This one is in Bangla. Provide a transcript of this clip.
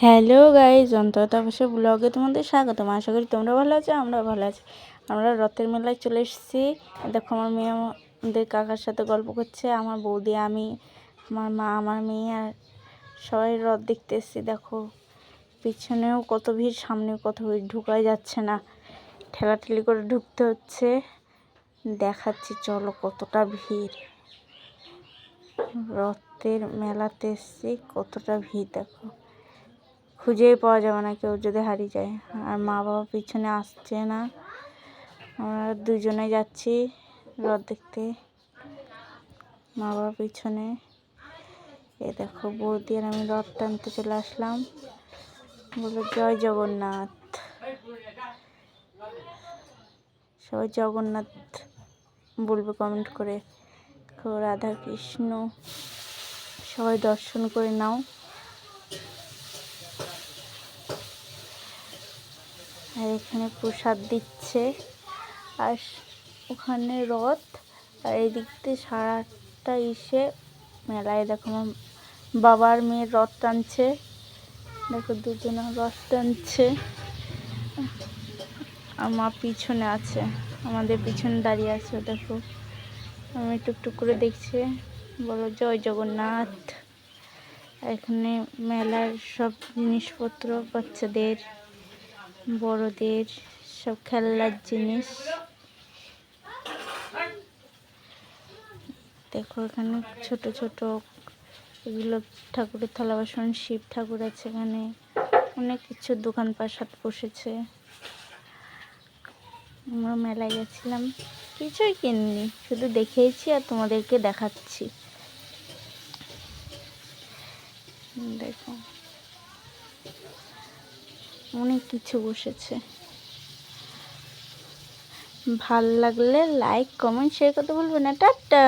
হ্যালো গাইজ, অন্তত অবশ্য ব্লগে তোমাদের স্বাগতম। আশা করি তোমরা ভালো আছো, আমরা ভালো আছি। আমরা রথের মেলায় চলে এসেছি। দেখো আমার মেয়ে আমাদের কাকার সাথে গল্প করছে, আমার বৌদি, আমি, আমার মা, আমার মেয়ে আর সবাই রথ দেখতে এসেছি। দেখো পিছনেও কত ভিড়, সামনেও কত ভিড়, ঢুকাই যাচ্ছে না, ঠেলাঠেলি করে ঢুকতে হচ্ছে। দেখাচ্ছি চলো কতটা ভিড়। রথের মেলাতে এসেছি, কতটা ভিড় দেখো, খুঁজেই পাওয়া যাবে না কেউ যদি হারিয়ে যায়। আর মা বাবা পিছনে আসছে না, আমরা দুজনে যাচ্ছি রথ দেখতে, মা বাবা পিছনে। এ দেখো বৌদি আর আমি রথ টানতে চলে আসলাম। বলো জয় জগন্নাথ, সবাই জগন্নাথ বলবে কমেন্ট করে। রাধা কৃষ্ণ সবাই দর্শন করে নাও। আর এখানে প্রসাদ দিচ্ছে, আর ওখানে রথ, আর এদিক দিয়ে সারাটা মেলায়। দেখো আমার বাবার মেয়ের রথ টানছে, দেখো দুজনে রথ টানছে। আর মা পিছনে আছে, আমাদের পিছনে দাঁড়িয়ে আছে। দেখো আমি টুকটুক করে দেখছি। বলো জয় জগন্নাথ। এখানে মেলার সব জিনিসপত্র, বাচ্চাদের বড়দের সব খেলনার জিনিস। দেখো এখানে ছোট ছোট এগুলো ঠাকুরের থালা বাসন, শিব ঠাকুর আছে এখানে, অনেক কিছু দোকান পাশাত বসেছে। আমরা মেলায় গেছিলাম, কিছুই কিনিনি, শুধু দেখেইছি আর তোমাদেরকে দেখাচ্ছি। দেখো অনেক কিছু বসেছে। ভাল লাগলে লাইক, কমেন্ট, শেয়ার করতে ভুলবে না। টাটা।